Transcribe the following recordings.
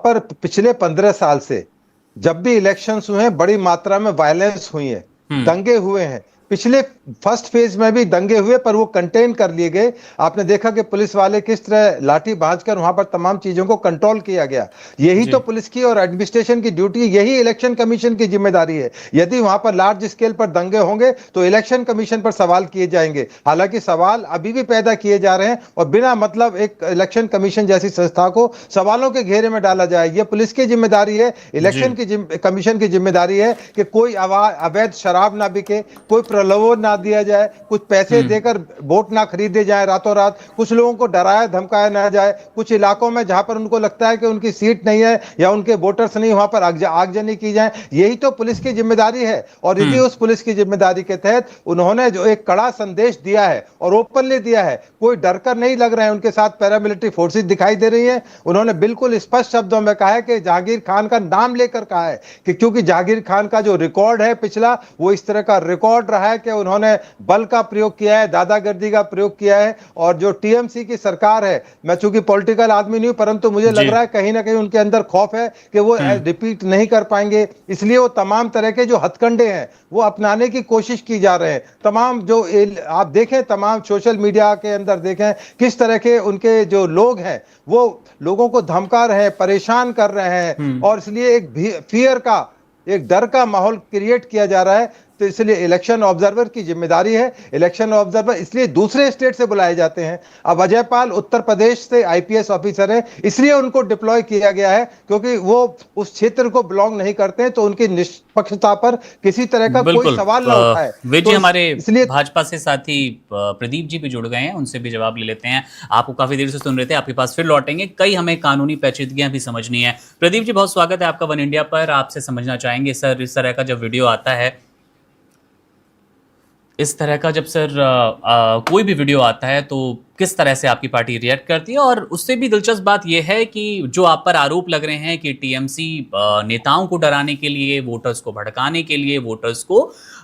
पर पिछले 15 साल से जब भी इलेक्शंस हुए हैं बड़ी मात्रा में वायलेंस हुई है, दंगे हुए हैं। पिछले फर्स्ट फेज में भी दंगे हुए पर वो कंटेन कर लिए गए। आपने देखा कि पुलिस वाले किस तरह लाठी भांजकर वहां पर तमाम चीजों को कंट्रोल किया गया। यही तो पुलिस की और एडमिनिस्ट्रेशन की ड्यूटी, यही इलेक्शन कमीशन की जिम्मेदारी है। यदि वहां पर लार्ज स्केल पर दंगे होंगे तो इलेक्शन कमीशन पर सवाल किए जाएंगे। हालांकि सवाल अभी भी पैदा किए जा रहे हैं और बिना मतलब एक इलेक्शन कमीशन जैसी संस्था को सवालों के घेरे में डाला जाए, यह पुलिस की जिम्मेदारी है, इलेक्शन की कमीशन की जिम्मेदारी है कि कोई अवैध शराब ना बिके, कोई प्रलोभन ना दिया जाए, कुछ पैसे देकर वोट ना खरीदे जाए रातों रात, कुछ लोगों को डराया धमकाया ना जाए। कुछ इलाकों में जहां पर उनको लगता है कि उनकी सीट नहीं है या उनके वोटर्स नहीं, वहां पर आगजनी की जाए। यही तो पुलिस की जिम्मेदारी है। और यदि उस पुलिस की जिम्मेदारी के तहत उन्होंने जो एक कड़ा संदेश दिया है और ओपनली दिया है, कोई डरकर नहीं लग रहे हैं, उनके साथ पैरामिलिट्री फोर्सेस दिखाई दे रही है। उन्होंने बिल्कुल स्पष्ट शब्दों में कहा है कि जहांगीर खान का नाम लेकर कहा है कि क्योंकि जहांगीर खान का जो रिकॉर्ड है पिछला, वो इस तरह का रिकॉर्ड रहा है कि उन्होंने बल का प्रयोग किया है, दादागिर्दी का प्रयोग किया है। और जो टीएमसी की सरकार है, मैं चूंकि पॉलिटिकल आदमी नहीं हूं, परंतु मुझे लग रहा है कहीं ना कहीं उनके अंदर खौफ है कि वो रिपीट नहीं कर पाएंगे, इसलिए वो तमाम तरह के जो हथकंडे हैं वो अपनाने की कोशिश की जा रहे हैं। तमाम जो आप देखें, तमाम सोशल मीडिया के अंदर देखें किस तरह के उनके जो लोग हैं वो लोगों को धमका रहे हैं, परेशान कर रहे हैं, और इसलिए एक फियर का, एक डर का माहौल क्रिएट किया जा रहा है। तो इसलिए इलेक्शन ऑब्जर्वर की जिम्मेदारी है। इलेक्शन ऑब्जर्वर इसलिए दूसरे स्टेट से बुलाए जाते हैं। अब अजय पाल उत्तर प्रदेश से आईपीएस ऑफिसर है, इसलिए उनको डिप्लॉय किया गया है क्योंकि वो उस क्षेत्र को बिलोंग नहीं करते हैं, तो उनकी निष्पक्षता पर किसी तरह का कोई सवाल ना उठाए। वे जी, तो हमारे इसलिए भाजपा से साथी प्रदीप जी भी जुड़ गए हैं, उनसे भी जवाब ले लेते हैं। आपको काफी देर से सुन रहे थे, आपके पास फिर लौटेंगे, कई हमें कानूनी पेचीदगियां भी समझनी है। प्रदीप जी, बहुत स्वागत है आपका वन इंडिया पर। आपसे समझना चाहेंगे सर, इस तरह का जब वीडियो आता है, इस तरह का जब सर कोई भी वीडियो आता है तो किस तरह से आपकी पार्टी रिएक्ट करती है? और उससे भी दिलचस्प बात यह है कि जो आप पर आरोप लग रहे हैं कि टीएमसी नेताओं को डराने के लिए, वोटर्स को भड़काने के लिए, वोटर्स को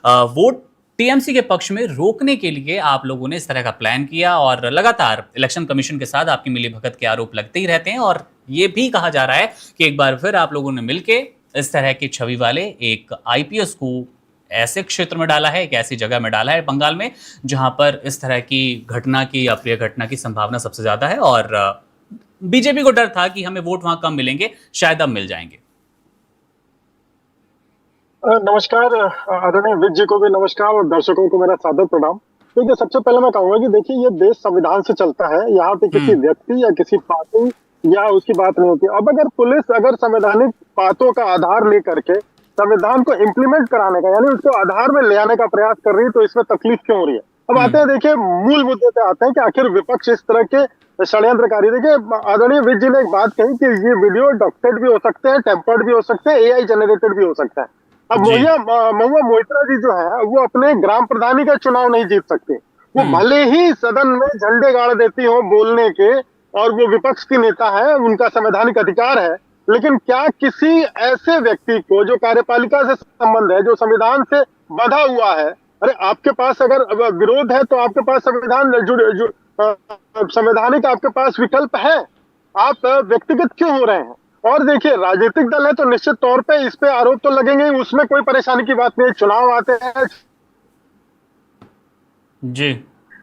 वोट टीएमसी के पक्ष में रोकने के लिए आप लोगों ने इस तरह का प्लान किया, और लगातार इलेक्शन कमीशन के साथ आपकी मिलीभगत के आरोप लगते ही रहते हैं। और ये भी कहा जा रहा है कि एक बार फिर आप लोगों ने मिलके इस तरह की छवि वाले एक आईपीएस को ऐसे क्षेत्र में डाला है, एक ऐसी जगह में डाला है बंगाल में जहां पर इस तरह की घटना की, अप्रिय घटना की संभावना सबसे ज्यादा है। और बीजेपी को डर था कि हमें वोट वहां कम मिलेंगे, शायद अब मिल जाएंगे। नमस्कार आदरणीय विज जी को भी नमस्कार, और दर्शकों को मेरा सादर प्रणाम। देखिए, सबसे पहले मैं कहूंगा कि देखिए, ये देश संविधान से चलता है। यहाँ पे किसी व्यक्ति या किसी पार्टी या उसकी बात नहीं होती। अब अगर पुलिस अगर संवैधानिक बातों का आधार लेकर के संविधान को इम्प्लीमेंट कराने का, यानी उसको आधार में ले आने का प्रयास कर रही है, तो इसमें तकलीफ क्यों हो रही है? अब आते हैं, देखिए, मूल मुद्दे पे आते हैं कि आखिर विपक्ष इस तरह के षड्यंत्रकारी। देखिए, आदरणीय विज जी ने एक बात कही कि ये वीडियो डॉक्टेड भी हो सकते हैं, टेम्पर्ड भी हो सकते हैं, एआई जनरेटेड भी हो सकता है। अब महुआ मोइत्रा जी जो है वो अपने ग्राम प्रधानी का चुनाव नहीं जीत सकते। वो भले ही सदन में झंडे गाड़ देती हो बोलने के, और वो विपक्ष की नेता है, उनका संवैधानिक अधिकार है, लेकिन क्या किसी ऐसे व्यक्ति को जो कार्यपालिका से संबंध है, जो संविधान से बंधा हुआ है, अरे आपके पास अगर विरोध है तो आपके पास संवैधानिक आपके पास विकल्प है, आप व्यक्तिगत क्यों हो रहे हैं? और देखिए, राजनीतिक दल है तो निश्चित तौर पे इस पे आरोप तो लगेंगे ही, उसमें कोई परेशानी की बात नहीं। चुनाव आते हैं जी,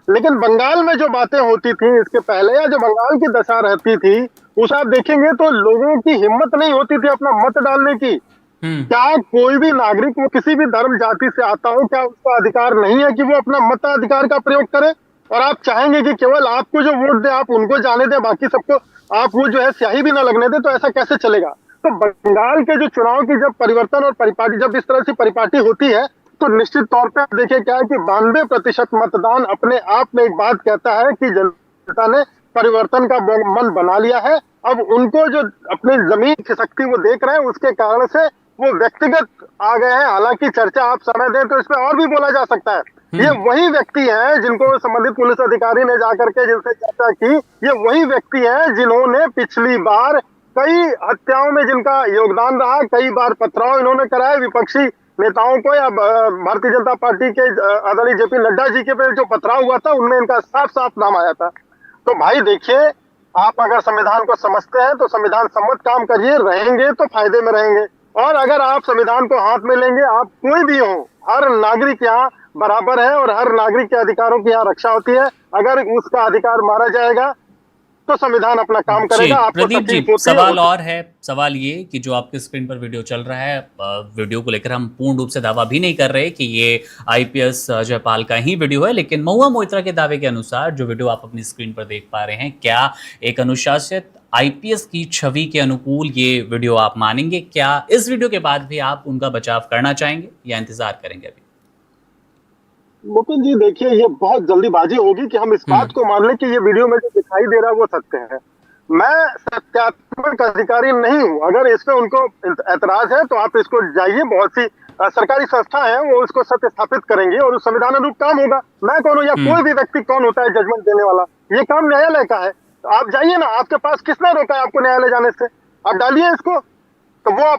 लेकिन बंगाल में जो बातें होती थी इसके पहले, या जो बंगाल की दशा रहती थी, उस आप देखेंगे तो लोगों की हिम्मत नहीं होती थी अपना मत डालने की। क्या कोई भी नागरिक, वो किसी भी धर्म जाति से आता हो, क्या उसका अधिकार नहीं है कि वो अपना मताधिकार का प्रयोग करे? और आप चाहेंगे कि केवल आपको जो वोट दे आप उनको जाने दें, बाकी सबको आप वो जो है स्याही भी ना लगने दें? तो ऐसा कैसे चलेगा? तो बंगाल के जो चुनाव की जब परिवर्तन और परिपाटी, जब इस तरह से परिपाटी होती है, तो निश्चित तौर पे देखिए क्या है कि 92% मतदान अपने आप में एक बात कहता है कि जनता ने परिवर्तन का मन बना लिया है। अब उनको जो अपनी जमीन खिसकती वो देख रहे हैं, उसके कारण से वो व्यक्तिगत आ गए हैं। हालांकि चर्चा आप समय दें तो इसमें और भी बोला जा सकता है। ये वही व्यक्ति हैं जिनको संबंधित पुलिस अधिकारी ने जाकर के जिनसे चर्चा की, ये वही व्यक्ति हैं जिन्होंने पिछली बार कई हत्याओं में जिनका योगदान रहा, कई बार पथराव इन्होंने कराए विपक्षी नेताओं को, या भारतीय जनता पार्टी के आदरणीय जेपी नड्डा जी के पे जो पथराव हुआ था उनमें इनका साफ साफ नाम आया था। तो भाई देखिए, आप अगर संविधान को समझते हैं तो संविधान सम्मत काम करिए, रहेंगे तो फायदे में रहेंगे। और अगर आप संविधान को हाथ में लेंगे, आप कोई भी हो, हर नागरिक यहाँ बराबर है और हर नागरिक के अधिकारों की यहाँ रक्षा होती है। अगर उसका अधिकार मारा जाएगा तो संविधान अपना काम करेगा। आपको प्रदीप जी, तकलीफ होती सवाल और है, सवाल ये कि जो आपके स्क्रीन पर वीडियो चल रहा है, वीडियो को लेकर हम पूर्ण रूप से दावा भी नहीं कर रहे कि ये आईपीएस जयपाल का ही वीडियो है, लेकिन महुआ मोइत्रा के दावे के अनुसार जो वीडियो आप अपनी स्क्रीन पर देख पा रहे हैं, क्या एक अनुशासित आईपीएस की छवि के अनुकूल ये वीडियो आप मानेंगे? क्या इस वीडियो के बाद भी आप उनका बचाव करना चाहेंगे या इंतजार करेंगे अभी? मुकुंद जी, देखिए, ये बहुत जल्दीबाजी होगी कि हम इस बात को मान लें कि ये वीडियो में जो दिखाई दे रहा है वो सत्य है। मैं सत्यात्मक अधिकारी नहीं हूं। अगर इस पे उनको एतराज है तो आप इसको जाइए, बहुत सी सरकारी संस्था है वो उसको सत्य स्थापित करेंगे और उस संविधान अनुरूप काम होगा। मैं कौन हूं या कोई भी व्यक्ति कौन होता है जजमेंट देने वाला? ये काम न्यायालय का है। तो आप जाइए ना, आपके पास किसने रोका है आपको न्यायालय जाने से? आप डालिए इसको, तो वो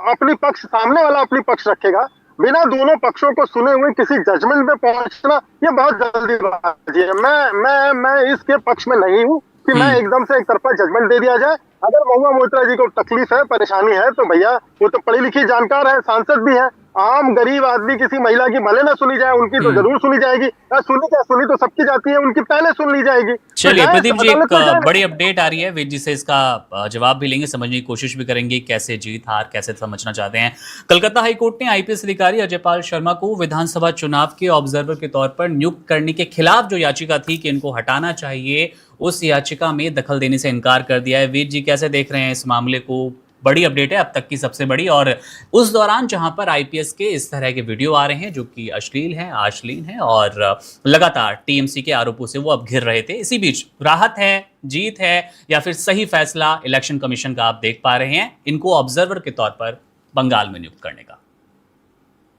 अपनी पक्ष, सामने वाला अपनी पक्ष रखेगा। बिना दोनों पक्षों को सुने हुए किसी जजमेंट में पहुंचना, ये बहुत जल्दीबाजी है। मैं इसके पक्ष में नहीं हूं कि मैं एकदम से एक तरफा जजमेंट दे दिया जाए। अगर महुआ मोइत्रा जी को तकलीफ है, परेशानी है, तो भैया वो तो पढ़ी लिखी जानकार है, सांसद भी है। आम गरीब आदमी किसी महिला की भले ना सुनी जाए, उनकी तो जरूर सुनी जाएगी। सुनी तो सबकी जाती है, उनकी पहले सुन ली जाएगी। चलिए प्रदीप जी, एक बड़ी अपडेट आ रही है, वेद जी से इसका जवाब भी लेंगे, समझने की कोशिश भी करेंगे कैसे जीत हार कैसे समझना चाहते हैं। कलकत्ता हाईकोर्ट ने आईपीएस अधिकारी अजयपाल शर्मा को विधानसभा चुनाव के ऑब्जर्वर के तौर पर नियुक्त करने के खिलाफ जो याचिका थी कि इनको हटाना चाहिए, उस याचिका में दखल देने से इनकार कर दिया है। वेद जी, कैसे देख रहे हैं इस मामले को? बड़ी अपडेट है, अब तक की सबसे बड़ी, और उस दौरान जहां पर आईपीएस के इस तरह के वीडियो आ रहे हैं जो कि अश्लील हैं, आश्लील हैं और लगातार टीएमसी के आरोपों से वो अब घिर रहे थे। इसी बीच राहत है, जीत है या फिर सही फैसला इलेक्शन कमीशन का आप देख पा रहे हैं इनको ऑब्जर्वर के तौर पर बंगाल में नियुक्त करने का?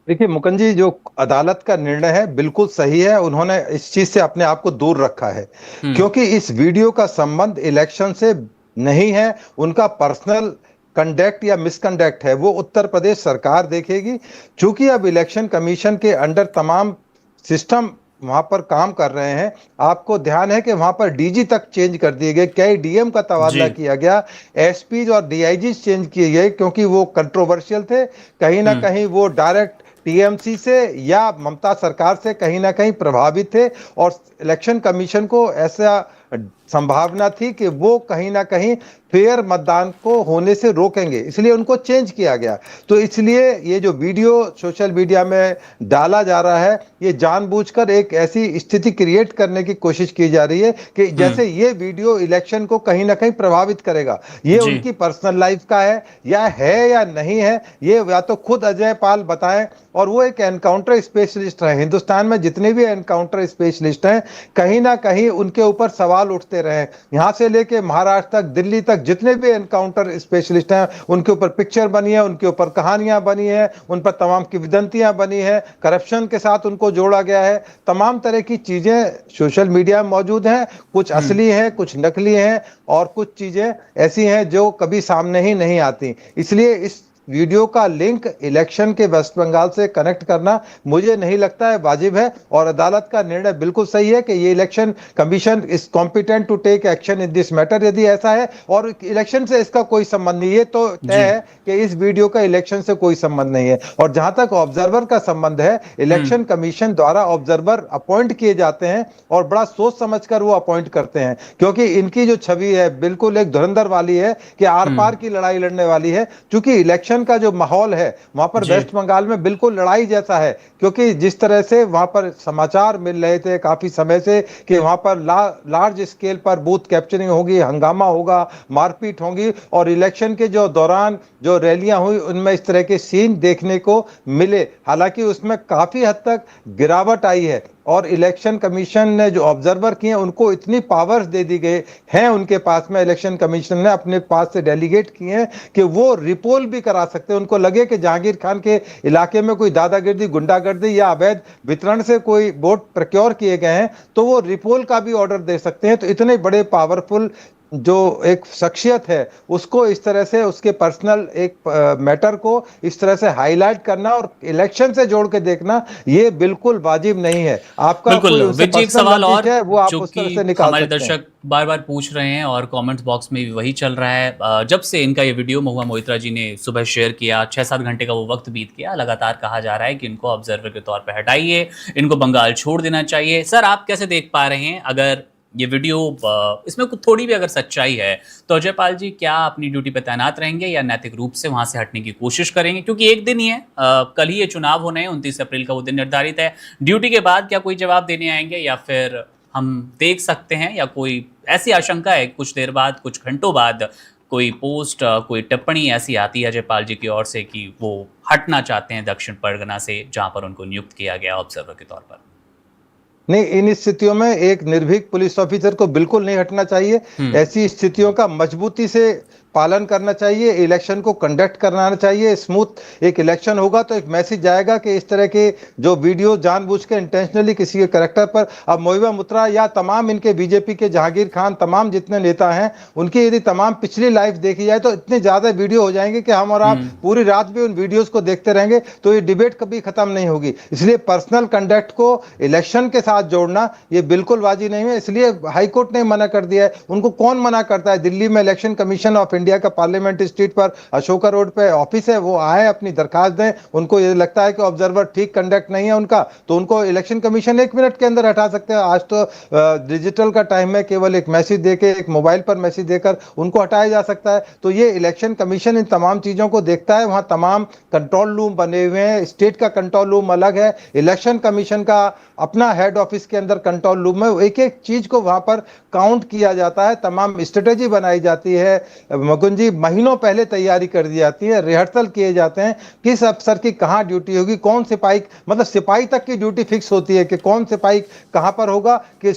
देखिए मुकुंद जी, जो अदालत का निर्णय है बिल्कुल सही है। उन्होंने इस चीज से अपने आप को दूर रखा है, क्योंकि इस वीडियो का संबंध इलेक्शन से नहीं है। उनका पर्सनल कंडक्ट या मिसकंडक्ट है, वो उत्तर प्रदेश सरकार देखेगी। चूंकि अब इलेक्शन कमीशन के अंडर तमाम सिस्टम वहां पर काम कर रहे हैं, आपको ध्यान है कि वहां पर डीजी तक चेंज कर दिए गए, कई डीएम का तबादला किया गया, एसपी और डीआईजी चेंज किए गए, क्योंकि वो कंट्रोवर्शियल थे। कहीं ना कहीं वो डायरेक्ट टीएमसी से या ममता सरकार से कहीं ना कहीं प्रभावित थे और इलेक्शन कमीशन को ऐसा संभावना थी कि वो कहीं ना कहीं फेयर मतदान को होने से रोकेंगे, इसलिए उनको चेंज किया गया। तो इसलिए ये जो वीडियो सोशल मीडिया में डाला जा रहा है, ये जानबूझकर एक ऐसी स्थिति क्रिएट करने की कोशिश की जा रही है कि जैसे ये वीडियो इलेक्शन को कहीं ना कहीं प्रभावित करेगा। ये उनकी पर्सनल लाइफ का है या नहीं है, ये या तो खुद अजय पाल बताएं। और वो एक एनकाउंटर स्पेशलिस्ट है, हिंदुस्तान में जितने भी एनकाउंटर स्पेशलिस्ट हैं कहीं ना कहीं उनके ऊपर सवाल उठते रहे। यहां से लेके महाराष्ट्र तक, दिल्ली तक जितने भी एनकाउंटर स्पेशलिस्ट हैं उनके ऊपर पिक्चर बनी है, उनके ऊपर कहानियां बनी है, उन पर तमाम किंवदंतियां बनी है, करप्शन के साथ उनको जोड़ा गया है। तमाम तरह की चीजें सोशल मीडिया में मौजूद हैं, कुछ असली हैं, कुछ नकली हैं और कुछ चीजें ऐसी हैं जो कभी सामने ही नहीं आती। इसलिए इस वीडियो का लिंक इलेक्शन के वेस्ट बंगाल से कनेक्ट करना मुझे नहीं लगता है वाजिब है। और अदालत का निर्णय बिल्कुल सही है कि ये election commission is competent to take action in this matter, यदि ऐसा है। और इलेक्शन से इसका कोई संबंध नहीं, ये तो तय है कि इस वीडियो का इलेक्शन से कोई संबंध नहीं है। और जहां तक ऑब्जर्वर का संबंध है, इलेक्शन कमीशन द्वारा ऑब्जर्वर अपॉइंट किए जाते हैं और बड़ा सोच समझकर वो अपॉइंट करते हैं, क्योंकि इनकी जो छवि है बिल्कुल एक धुरंधर वाली है कि आर पार की लड़ाई लड़ने वाली है। क्योंकि इलेक्शन का जो माहौल है वहां पर वेस्ट बंगाल में बिल्कुल लड़ाई जैसा है, क्योंकि जिस तरह से वहां पर समाचार मिल रहे थे काफी समय से कि वहां पर लार्ज स्केल पर बूथ कैप्चरिंग होगी, हंगामा होगा, मारपीट होगी। और इलेक्शन के जो दौरान जो रैलियां हुई उनमें इस तरह के सीन देखने को मिले। हालांकि उसमें काफी हद तक गिरावट आई है और इलेक्शन कमीशन ने जो ऑब्जर्वर किए उनको इतनी पावर्स दे दी गए हैं उनके पास में, इलेक्शन कमीशन ने अपने पास से डेलीगेट किए हैं कि वो रिपोल भी करा सकते हैं। उनको लगे कि जहांगीर खान के इलाके में कोई दादागिर्दी, गुंडागर्दी या अवैध वितरण से कोई वोट प्रक्योर किए गए हैं तो वो रिपोल का भी ऑर्डर दे सकते हैं। तो इतने बड़े पावरफुल जो एक शख्सियत है उसको इस तरह से उसके पर्सनल एक मैटर को इस तरह से हाईलाइट करना और इलेक्शन से जोड़ के देखना ये बिल्कुल वाजिब नहीं है। आपका कोई बिल्कुल उनसे विज जी, एक पर्सनल सवाल और नजदीक है वो आप जो उस कि तरह से निकाल हमारे सकते हैं। दर्शक बार बार पूछ रहे हैं और कमेंट्स बॉक्स में भी वही चल रहा है। जब से इनका ये वीडियो महुआ मोइत्रा जी ने सुबह शेयर किया, 6-7 घंटे का वो वक्त बीत गया, लगातार कहा जा रहा है कि इनको ऑब्जर्वर के तौर पर हटाइए, इनको बंगाल छोड़ देना चाहिए। सर आप कैसे देख पा रहे हैं, अगर ये वीडियो इसमें कुछ थोड़ी भी अगर सच्चाई है तो अजय पाल जी क्या अपनी ड्यूटी पे तैनात रहेंगे या नैतिक रूप से वहां से हटने की कोशिश करेंगे? क्योंकि एक दिन ही है, कल ही ये चुनाव होने हैं, 29 अप्रैल का वो दिन निर्धारित है। ड्यूटी के बाद क्या कोई जवाब देने आएंगे या फिर हम देख सकते हैं, या कोई ऐसी आशंका है कुछ देर बाद, कुछ घंटों बाद कोई पोस्ट, कोई टिप्पणी ऐसी आती है अजय पाल जी की ओर से कि वो हटना चाहते हैं दक्षिण परगना से जहां पर उनको नियुक्त किया गया ऑब्जर्वर के तौर पर? नहीं, इन स्थितियों में एक निर्भीक पुलिस ऑफिसर को बिल्कुल नहीं हटना चाहिए। ऐसी स्थितियों का मजबूती से पालन करना चाहिए, इलेक्शन को कंडक्ट कराना चाहिए। स्मूथ एक इलेक्शन होगा तो एक मैसेज जाएगा कि इस तरह के जो वीडियो जानबूझ के इंटेंशनली किसी के कैरेक्टर पर, अब महुआ मोइत्रा या तमाम इनके बीजेपी के जहांगीर खान, तमाम जितने नेता हैं उनकी यदि तमाम पिछली लाइफ देखी जाए तो इतने ज्यादा वीडियो हो जाएंगे कि हम और आप पूरी रात भी उन वीडियोस को देखते रहेंगे तो ये डिबेट कभी खत्म नहीं होगी। इसलिए पर्सनल कंडक्ट को इलेक्शन के साथ जोड़ना ये बिल्कुल वाजिब नहीं है। इसलिए हाईकोर्ट ने मना कर दिया है। उनको कौन मना करता है? दिल्ली में इलेक्शन कमीशन ऑफ इंडिया का पार्लियामेंट स्ट्रीट पर अशोका रोड पे ऑफिस है, वो आए अपनी दरखास्त दें। उनको ये लगता है कि ऑब्जर्वर ठीक कंडक्ट नहीं है उनका, तो उनको इलेक्शन कमीशन 1 मिनट के अंदर हटा सकते हैं। आज तो डिजिटल का टाइम है, केवल एक मैसेज देके, एक मोबाइल पर मैसेज देकर उनको हटाया जा सकता है। तो ये इलेक्शन कमीशन इन तमाम चीजों को देखता है। वहां तमाम कंट्रोल रूम बने हुए हैं, स्टेट का कंट्रोल रूम अलग है, इलेक्शन कमीशन का अपना हेड ऑफिस के अंदर कंट्रोल रूम है। एक एक चीज को वहां पर काउंट किया जाता है, तमाम स्ट्रेटेजी बनाई जाती है। मुकुंद जी, महीनों पहले तैयारी कर दी जाती है, रिहर्सल किए जाते हैं, किस अफसर की कहां ड्यूटी होगी, कौन सिपाही, मतलब सिपाही तक की ड्यूटी फिक्स होती है कि कौन सिपाही कहां पर होगा, कि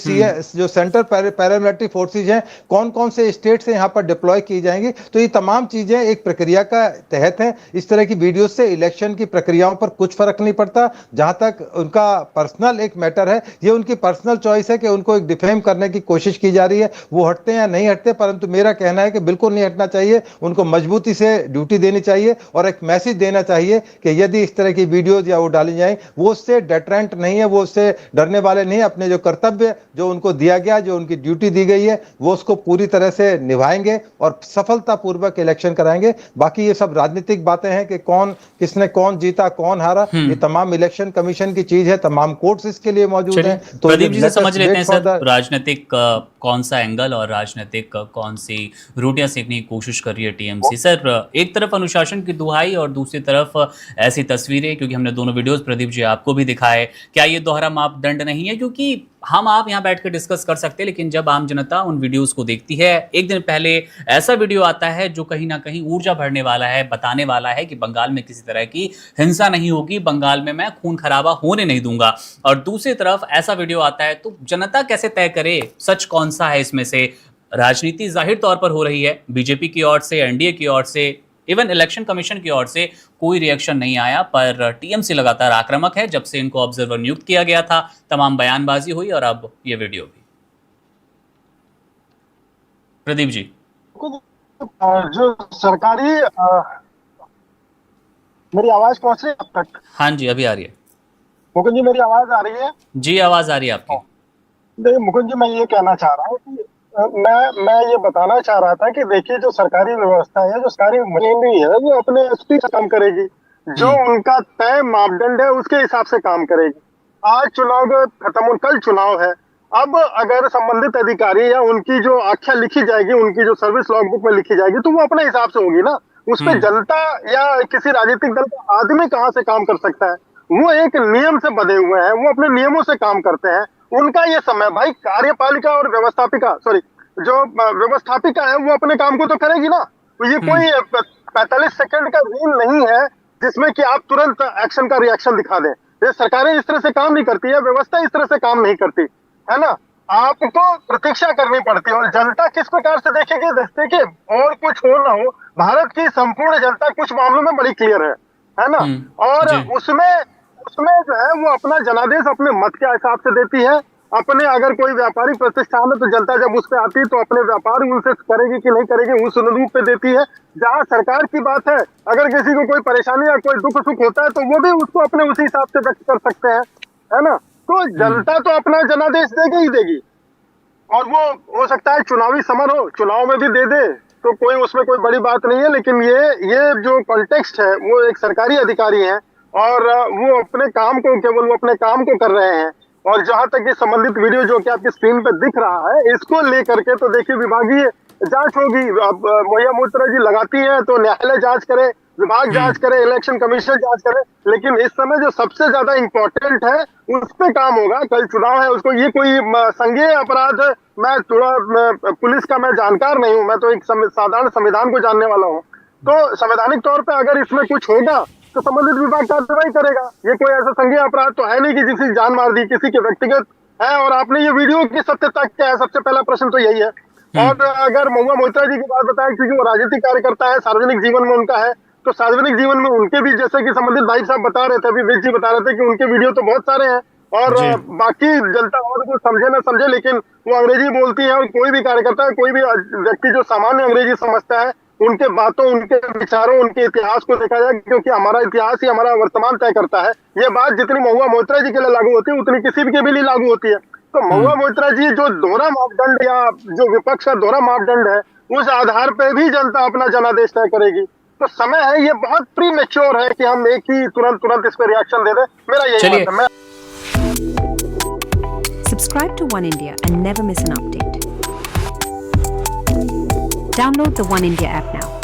जो सेंटर पैरामिलिट्री फोर्सेज हैं कौन कौन से स्टेट से यहां पर डिप्लॉय की जाएंगी। तो ये तमाम चीजें एक प्रक्रिया का तहत है। इस तरह की वीडियो से इलेक्शन की प्रक्रियाओं पर कुछ फर्क नहीं पड़ता। जहां तक उनका पर्सनल एक मैटर है, ये उनकी पर्सनल चॉइस है कि उनको एक डिफेम करने की कोशिश की जा रही है, वो हटते हैं या नहीं हटते। परंतु मेरा कहना है कि बिल्कुल नहीं हटना चाहिए, उनको मजबूती से ड्यूटी देनी चाहिए और एक मैसेज देना चाहिए कि यदि इस तरह की वीडियोज या वो डाली जाए, वो उससे डेटरेंट नहीं है, वो उससे डरने वाले नहीं। अपने जो कर्तव्य जो उनको दिया गया, जो उनकी ड्यूटी दी गई है, वो उसको पूरी तरह से निभाएंगे और सफलतापूर्वक इलेक्शन कराएंगे। बाकी ये सब राजनीतिक बातें हैं कि कौन किसने कौन जीता कौन हारा, ये तमाम इलेक्शन कमीशन की चीज है, तमाम कोर्ट्स इसके लिए मौजूद हैं। तो प्रदीप जी से समझ लेते हैं सर, राजनीतिक कौन सा एंगल और राजनीतिक कौन सी रोटियां सेकने की कोशिश कर रही है टीएमसी। सर एक तरफ अनुशासन की दुहाई और दूसरी तरफ ऐसी तस्वीरें, क्योंकि हमने दोनों वीडियोस प्रदीप जी आपको भी दिखाए, क्या ये दोहरा मापदंड नहीं है? क्योंकि हम आप यहाँ बैठ कर डिस्कस कर सकते हैं, लेकिन जब आम जनता उन वीडियोस को देखती है, एक दिन पहले ऐसा वीडियो आता है जो कहीं ना कहीं ऊर्जा भरने वाला है, बताने वाला है कि बंगाल में किसी तरह की हिंसा नहीं होगी, बंगाल में मैं खून खराबा होने नहीं दूंगा, और दूसरी तरफ ऐसा वीडियो आता है, तो जनता कैसे तय करे सच कौन सा है इसमें से? राजनीति जाहिर तौर पर हो रही है, बीजेपी की ओर से, एनडीए की ओर से, इवन इलेक्शन कमीशन की ओर से कोई रिएक्शन नहीं आया, पर टीएमसी लगातार आक्रामक है। जब से इनको ऑब्जर्वर नियुक्त किया गया था, तमाम बयानबाजी हुई और अब ये वीडियो भी। प्रदीप जी, जो सरकारी मेरी आवाज पहुंच रही है अब तक? हाँ जी, अभी आ रही है। मुकुंद जी, मेरी आवाज आ रही है? जी, आवाज आ रही है आपकी। देखिए मुकुंद जी, मैं ये कहना चाह रहा हूँ कि मैं ये बताना चाह रहा था कि देखिए, जो सरकारी व्यवस्था है, जो सरकारी मशीनरी है, वो अपने स्पीड से काम करेगी, जो उनका तय मापदंड है उसके हिसाब से काम करेगी। आज चुनाव खत्म हो, कल चुनाव है। अब अगर संबंधित अधिकारी या उनकी जो आख्या लिखी जाएगी, उनकी जो सर्विस लॉग बुक में लिखी जाएगी, तो वो अपने हिसाब से होगी ना। उस पर जनता या किसी राजनीतिक दल का आदमी कहाँ से काम कर सकता है? वो एक नियम से बंधे हुए हैं, वो अपने नियमों से काम करते हैं। उनका ये समय, भाई कार्यपालिका और जो व्यवस्थापिका है, वो अपने काम को तो करेगी ना। तो ये कोई 45 सेकंड का रील नहीं है जिसमें कि आप तुरंत एक्शन का रिएक्शन दिखा दें। ये सरकारें इस तरह से काम नहीं करती है, व्यवस्था इस तरह से काम नहीं करती है ना। आपको प्रतीक्षा करनी पड़ती है और जनता किस प्रकार से देखेगी, देखिए, और कुछ हो ना हो, भारत की संपूर्ण जनता कुछ मामलों में बड़ी क्लियर है ना। और उसमें जो है वो अपना जनादेश अपने मत के हिसाब से देती है। अपने अगर कोई व्यापारिक प्रतिष्ठान है तो जनता जब उस पे आती है तो अपने व्यापार उनसे करेगी कि नहीं करेगी उस रूप पे देती है। जहाँ सरकार की बात है, अगर किसी को कोई परेशानी या कोई दुख सुख होता है तो वो भी उसको अपने उसी हिसाब से व्यक्त कर सकते हैं, है ना। तो जनता तो अपना जनादेश देगी ही देगी, और वो हो सकता है चुनावी समर हो, चुनाव में भी दे दे, तो कोई उसमें कोई बड़ी बात नहीं है। लेकिन ये जो कॉन्टेक्स्ट है, वो एक सरकारी अधिकारी हैं और वो अपने काम को, केवल वो अपने काम को कर रहे हैं। और जहां तक ये संबंधित वीडियो जो कि आपकी स्क्रीन पे दिख रहा है, इसको लेकर के तो देखिए विभागीय जांच होगी। अब मौया मोइत्रा जी लगाती है तो न्यायालय जांच करे, विभाग जांच करे, इलेक्शन कमीशन जांच करे, लेकिन इस समय जो सबसे ज्यादा इम्पोर्टेंट है उस पे काम होगा। कल चुनाव है, उसको ये कोई संज्ञेय अपराध, मैं थोड़ा पुलिस का मैं जानकार नहीं हूं, मैं तो एक साधारण संविधान को जानने वाला हूं। तो संवैधानिक तौर पे अगर इसमें कुछ होगा तो संबंधित विभाग कार्रवाई करेगा। ये कोई ऐसा संज्ञेय अपराध तो है नहीं कि किसी जान मार दी, किसी के व्यक्तिगत है। और आपने ये वीडियो की सत्यता क्या है, सबसे पहला प्रश्न तो यही है। और अगर महुआ मोइत्रा जी की बात बताएं, क्योंकि वो राजनीतिक कार्यकर्ता है, सार्वजनिक जीवन में उनका है, तो सार्वजनिक जीवन में उनके भी, जैसे कि संबंधित भाई साहब बता रहे थे, अभी विज जी बता रहे थे कि उनके वीडियो तो बहुत सारे हैं और बाकी जनता और कुछ समझे ना समझे, लेकिन वो अंग्रेजी बोलती है। और कोई भी कार्यकर्ता, कोई भी व्यक्ति जो सामान्य अंग्रेजी समझता है, उनके बातों, उनके विचारों, उनके इतिहास को देखा जाए, क्योंकि हमारा इतिहास ही हमारा वर्तमान तय करता है। ये बात जितनी महुआ मोइत्रा जी के लिए लागू होती है उतनी किसी के भी लिए लागू होती है। तो महुआ मोइत्रा जी जो दोहरा मापदंड या जो विपक्ष का दोहरा मापदंड है, उस आधार पे भी जनता अपना जनादेश तय करेगी। तो समय है, ये बहुत प्री मैच्योर है कि हम एक ही तुरंत इस पर रिएक्शन दे दें। मेरा यही मत है। Subscribe to One India and never miss an update. Download the One India app now.